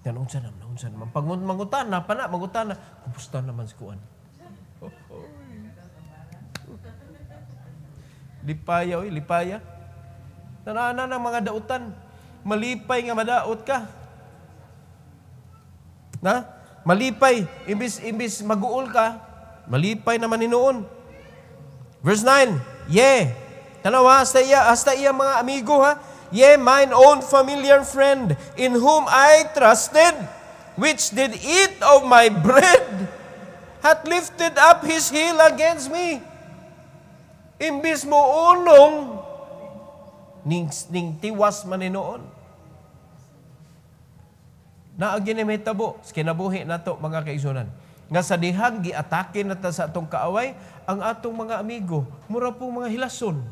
Unsa naman. Mangutana pa na, kumusta naman si Kuan? Lipaya. Tanana ng mga dautan. Malipay nga madaot ka. Na? Malipay. Imbis mag-uol ka, malipay naman ninuon. Verse 9. Tanawa, hasta iya mga amigo ha. Mine own familiar friend, in whom I trusted, which did eat of my bread, hath lifted up his heel against me. Imbis mo unong, ning tiwas maninoon. Naagin ni may tabo, kinabuhi na to mga kaigsunan. Nga sa dihang giatake na ta sa atong kaaway, ang atong mga amigo, mura po mga hilason.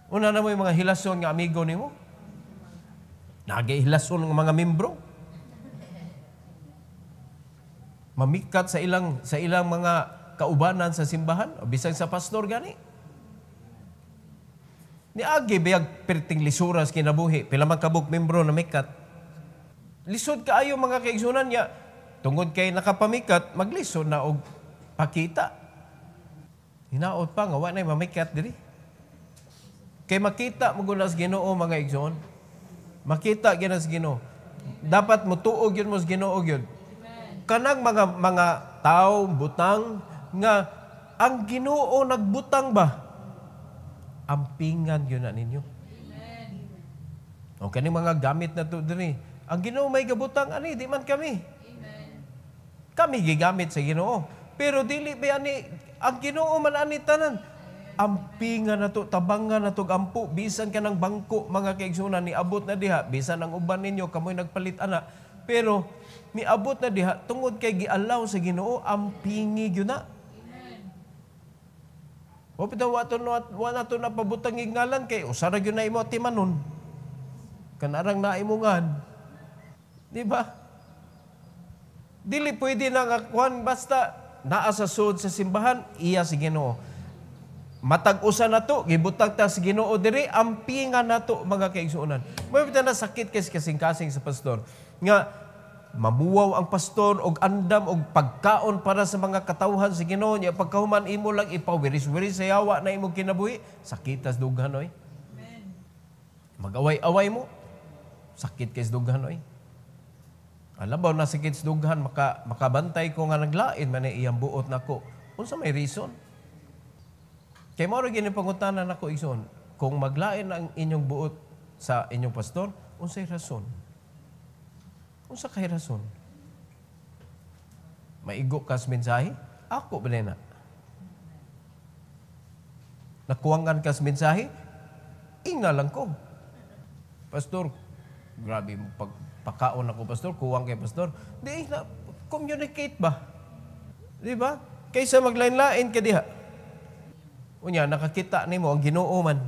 Una na mo yung mga hilason nga amigo ni mo. Nag-hilason ng mga membro. Mamikat sa ilang mga kaubanan sa simbahan, o bisang sa pastor gani. Ni agi biyag perting lisuras kinabuhi, pila man kabuk membro na mikat. Lisod kaayo mga kaigsunan niya, tungod kay nakapamikat, maglisod na og pakita. Hinaot pa nga, wala na mamikat diri. Kay makita mo guna sa Ginoo mga igsoon. Makita gina sa Ginoo. Dapat mo tuog yun mo sa Ginoo yun. Kanang mga tao, butang, nga ang Ginoo nagbutang ba? Ampingan yun na ninyo. O kaning mga gamit na to diri. Ang Ginoo may gabutang, ani, di man kami. Kami gigamit sa Ginoo. Pero dili ba ani, ang Ginoo man ani tanan. Ampingan na to, tabangan na to, ampo, bisan ka ng bangko, mga kaigsunan, niabot na diha, bisan ang uban ninyo, kamoy nagpalit ana. Pero, niabot na diha, tungod kay gialaw sa Ginoo, ampingi yun na. O pita, wala to na pabutang ngalan kay, usara yun na imo timanon. Kanarang naimungan. Di ba? Dili pwede na ngakuan, basta naa sa sud sa simbahan, iya si Ginoo. Matag-usa na to, gibutag ta sa Ginoo diri, ampingan na to mga kaigsuonan. May pita na sakit kasing-kasing sa pastor. Nga, mamuwaw ang pastor og andam og pagkaon para sa mga katawhan sa Ginoo niya. Pagkahuman imo lang ipawiris-wiris sa yawa na imo kinabuhi, sakitas dughan oy. Mag-away-away mo, sakit kay dughan oy. Alabaw na sakit sa dughan, makabantay ko nga naglain man iyang buot nako. Unsa may reason? Kaya mo rin panguntanan ako, igsoon, kung maglain ang inyong buot sa inyong pastor, unsay rason? Unsa kay rason? Maigo kas mensahe? Ako ba na? Nakuwangan kas mensahe? Ingna lang ko. Pastor, grabe mo pagpakaon ako, pastor, kuwang kay pastor. Di na, communicate ba? Di ba? Kaysa maglain-lain ka diha. Unya, nakakita ni mo ang Ginoo man.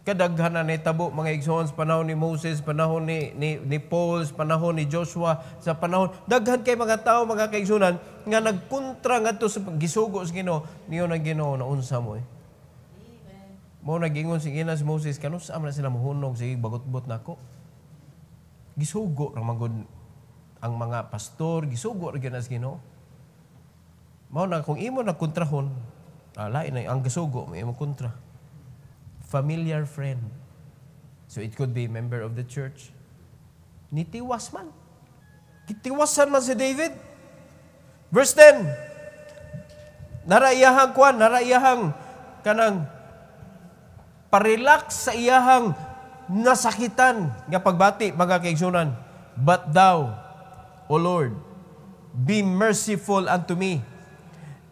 Kadaghan na tabo mga igsoon sa panahon ni Moses, panahon ni Paul, panahon ni Joshua, sa panahon daghan kay mga tao mga kaigsunan nga nagkontra ngadto sa gisugo sa Ginoo, niyo nang Ginoo na unsa mo. Mo nagingon si Ginas Moses kanus am na sila mohunog sa bagot-bot nako. Gisugo ra magud ang mga pastor, gisugo ra gyud as Ginoo. Mao na kung imo na kontrahon, lain na ang gisugo may imo kontra. Familiar friend. So it could be a member of the church. Nitiwas man. Kitiwasan man si David. Verse 10. Naraiyahang kanang parelax sa iyahang nasakitan nga pagbati mga kaigsunan. But thou, O Lord, be merciful unto me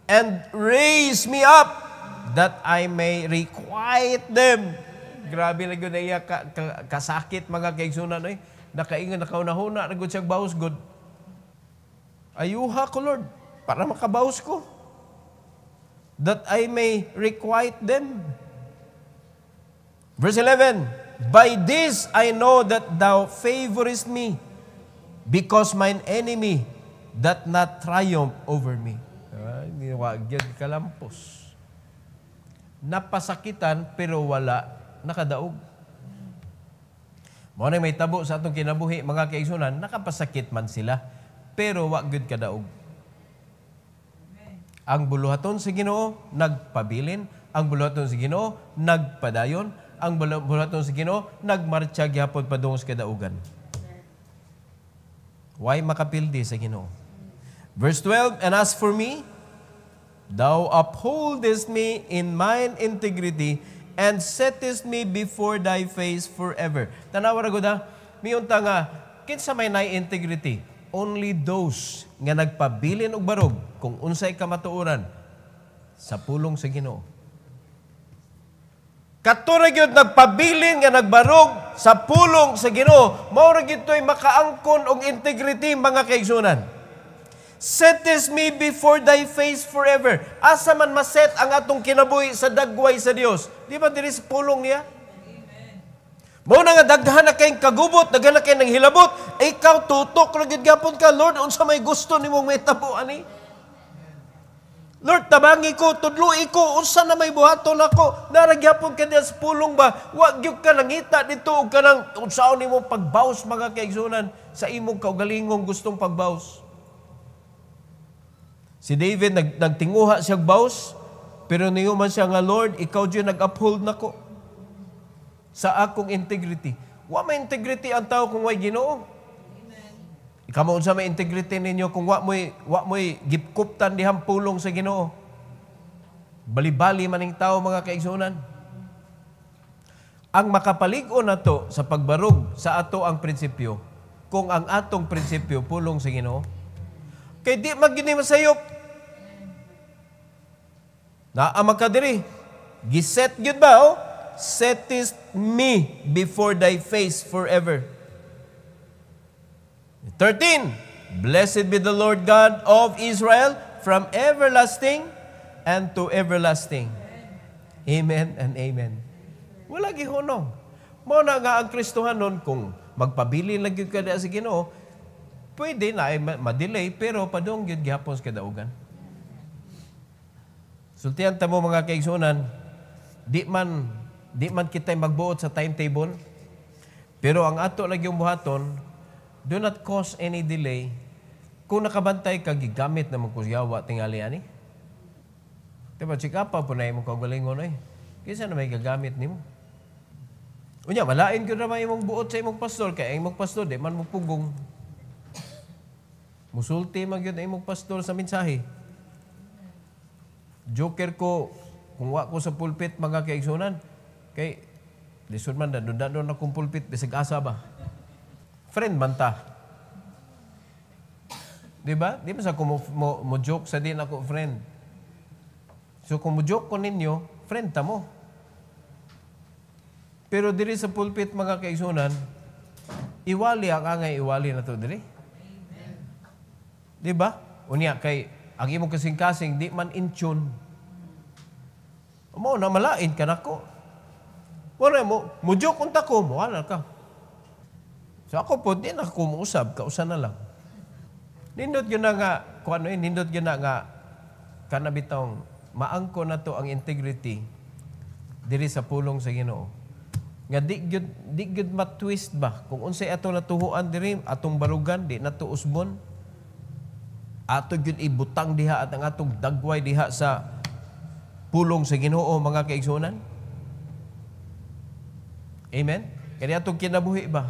and raise me up that I may requite them. Grabe lang yun na iya kasakit mga kaigsunan. Nakaingan, nakaunahuna, nagod siyang bawas good. Ayuha ko, Lord, para makabawas ko. That I may requite them. Verse 11, by this I know that thou favorest me, because mine enemy doth not triumph over me. Ay, wag yun kalampos. Napasakitan pero wala nakadaog. Mao na may tabo sa atong kinabuhi, mga kaigsunan, nakapasakit man sila, pero wa gyud kadaog. Ang buluhaton sa Ginoo nagpabilin, ang buluhaton sa Ginoo nagpadayon, ang buluhaton sa Ginoo nagmartsa gyapon padung sa kadaugan. Why makapildi sa Ginoo? Verse 12, and as for me, thou upholdest me in mine integrity, and settest me before thy face forever. Tanawa ra gud ha, miyunta nga kinsa may nay integrity? Only those nga nagpabilin og barog kung unsay kamatuoran sa pulong sa Ginoo. Kato ra gyud nagpabilin nga nagbarog sa pulong sa Ginoo, mao ra gyud toy makaangkon og integrity, mga kaigsunan. Settest me before thy face forever. Asa man maset ang atong kinabuhi sa dagway sa Dios? Di ba diri sa pulong niya? Mao na nga daghan na kayong kagubot, daghan na kayong nanghilabot, ikaw tutok ra gyud gapon ka, Lord, unsa may gusto nimong mahitabo ani? Lord, tabangi ko, tudloi ko, unsa na may buhaton ako? Naragyapon ka diya sa pulong ba? Wa gyud ka nangita dito og kanang unsaon nimo pagbaws, mga kaigsunan, sa imong kaugalingong gustong pagbaws. Si David nagtinguha siya baws, pero niyo man siya nga, Lord, ikaw diyo nag-uphold nako sa akong integrity. Wa may integrity ang tao kung way Ginoo. Ikaw mo unsa may integrity ninyo kung wa mo'y gipkuptan dihang pulong sa Ginoo. Bali-bali maning tao, mga kaigsunan. Ang makapalig-on nato sa pagbarog sa ato ang prinsipyo, kung ang atong prinsipyo pulong sa Ginoo, kay di magini masayop. Naamag ka diri. Giset gyud ba, oh? Settest me before thy face forever. 13. Blessed be the Lord God of Israel from everlasting and to everlasting. Amen and amen. Wala gihunong. Mao na nga ang Kristohanon, kung magpabili lang gyud ka sa Ginoo, pwede na ay ma-delay, pero padung gyud gihapon sa kadaugan. Sultihan ta mo, mga kaigsunan, di man kitay magbuot sa timetable, pero ang ato lagi yung buhaton, do not cause any delay. Kung nakabantay ka, gigamit na magkusyawa tingali ani. Diba, check up pa po na imong kaugalingon ay. Kisa na may gagamit nimo. Unya, malain ko na may imong buot sa imong pastor, kaya imong pastor, di man mupugong. Musulti man yun na imong pastor sa mensahe. Joker ko, kung wa ko sa pulpit, mga kaigsunan, kay, lisod man, dadon akong pulpit, bisag asa ba? Friend man ta. Diba? Di ba sa kung mo joke sa din ako, friend? So kung mo joke ko ninyo, friend ta mo. Pero diri sa pulpit, mga kaigsunan, iwali ang angay iwali na to diri. Di ba? Unya, kay ang imong kasing-kasing, di man in tune. Mo na malain ka nako. Wala mo joke unta ko, wala ka. So ako po, di na ako muusab, kausa na lang. Nindot yun na nga, kung ano yun, nindot yun na nga, kanabitong, maangko na to ang integrity diri sa pulong sa Ginoo. Nga di gyud matwist ba? Kung unsay ato natuhuan diri, atong barugan, di na to usbon. Ato gyud ibutang diha at ang atong dagway diha sa pulong sa Ginoo, mga kaigsunan. Amen? Kaya atong kinabuhi ba?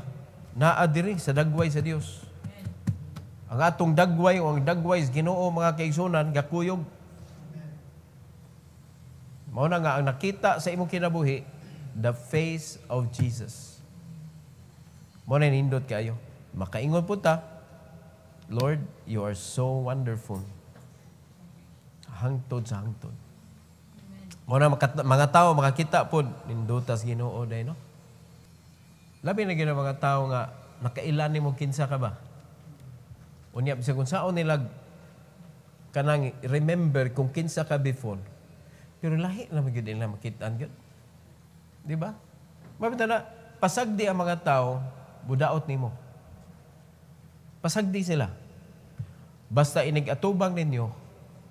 Naa diri sa dagway sa Dios. Ang atong dagway o ang dagway sa Ginoo, mga kaigsunan, gakuyog. Mao na nga ang nakita sa imong kinabuhi, the face of Jesus. Mao na nindot kayo. Makaingon po ta, Lord, you are so wonderful. Hangtod sa hangtod. Mao na mga tao makakita po nindutas Ginoo day, no? Labi na gina mga tao nga nakailan nimo kinsa ka ba? Unya bisag kung saon nila kanang remember kung kinsa ka before. Pero lahi na magyud nila makitaan gyud. Di ba? Mabita na pasagdi ang mga tao budaot nimo. Pasagdi sila. Basta inig-atubang ninyo,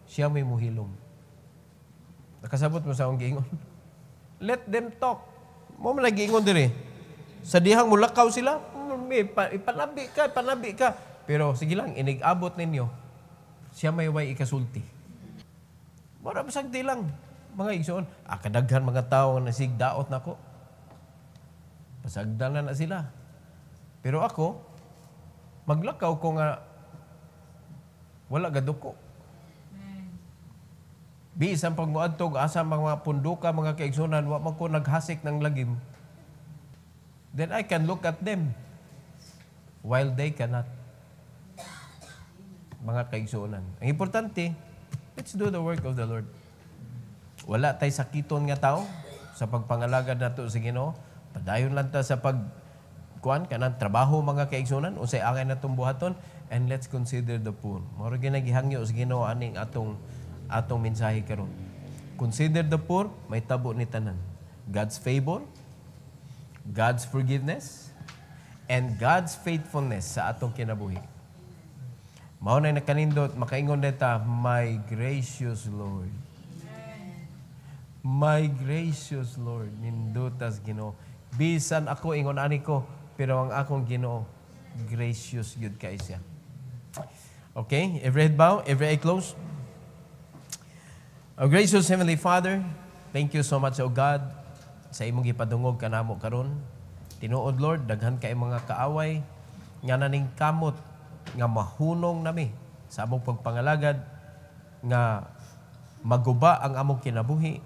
siya may muhilom. Nakasabot mo sa akong giingon. Let them talk. Mo man giingon diri. Sa dihang mulakaw sila, panabi ka. Pero sige lang, inigabot ninyo, siya may way ikasulti. Mara basagdi lang, mga igsoon. Kadaghan mga tao na sigdaot na ko. Pasagdan na sila. Pero ako, maglakaw ko nga, wala gaduko. Bisan pag muadtog, asa mga punduka, mga kaigsunan, wa man ko naghasik ng lagim. Then I can look at them while they cannot. Mga kaigsunan. Ang importante, let's do the work of the Lord. Wala tay sakiton nga tao sa pagpangalagad nato sa Ginoo. Padayon lang ta sa kanang trabaho mga kaigsunan unsay angay natong buhaton, and let's consider the poor. Mao ginagihangyo sa Ginoo aning atong mensahe karon. Consider the poor, may tabo ni tanan. God's favor, God's forgiveness, and God's faithfulness sa atong kinabuhi. Mao na nakanindot, makaingon deta, my gracious Lord. My gracious Lord, nindutas Ginoo. Bisan ako ingon ani ko, pero ang akong Ginoo, gracious yun kay siya. Okay, every head bow, every eye closed. Our gracious Heavenly Father, thank you so much, O God, sa imong gipadungog kanamo karon. Tinuod, Lord, daghan kay mga kaaway nga naning kamot nga mahunong nami sa among pagpangalagad nga maguba ang among kinabuhi.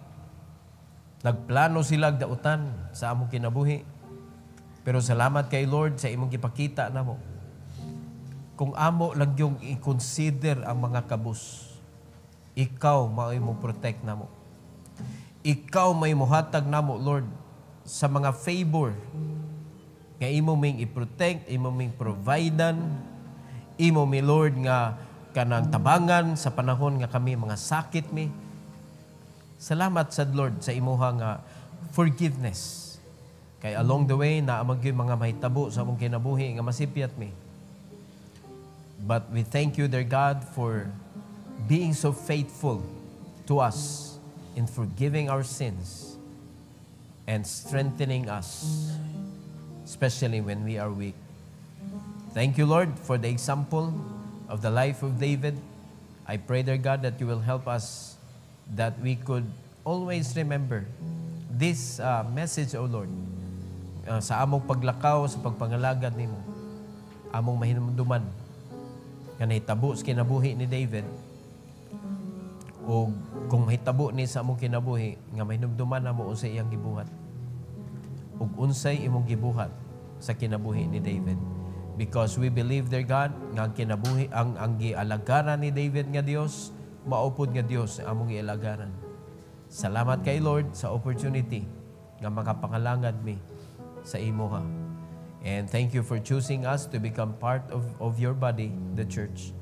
Nagplano sila dautan sa among kinabuhi. Pero salamat kay Lord sa imong gipakita namo. Kung amo lang yung i-consider ang mga kabus, ikaw may mo protect namo. Ikaw may muhatag namo, Lord, sa mga favor nga imo ming i-protect, imo ming providean, imo mi Lord nga kanang tabangan sa panahon nga kami mga sakit mi. Salamat sa Lord sa imuha nga forgiveness. Kay along the way na amag yung mga mahitabo sa among kinabuhi nga masipyat mi. But we thank you, dear God, for being so faithful to us in forgiving our sins and strengthening us, especially when we are weak. Thank you, Lord, for the example of the life of David. I pray, dear God, that you will help us, that we could always remember this message, O Lord, sa among paglakaw, sa pagpangalagad nimo, among mahinumduman, nga nahitabo sa kinabuhi ni David, o kung mahitabo ni sa among kinabuhi, nga mahinumduman na mo unsay iyang gibuhat, ug unsay imong gibuhat sa kinabuhi ni David. Because we believe, dear God, nga ang kinabuhi, ang gialagaran ni David nga Dios, maupod nga Dios ang among gialagaran. Salamat kay Lord sa opportunity nga makapangalangad mi sa imo ha. And thank you for choosing us to become part of your body, the church.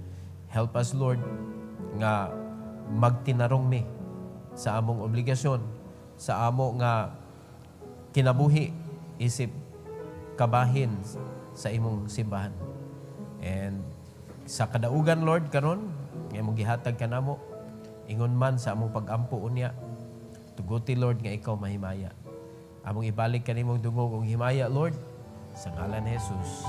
Help us, Lord, nga magtinarong mi sa among obligasyon, sa amo nga kinabuhi, isip, kabahin sa imong simbahan. And sa kadaugan, Lord, karon nga imong gihatag kanamo, ingon man sa among pag-ampo unya, tuguti, Lord, nga ikaw mahimaya. Among ibalik kanimong dungog ug himaya, Lord, sa ngalan ni Jesus.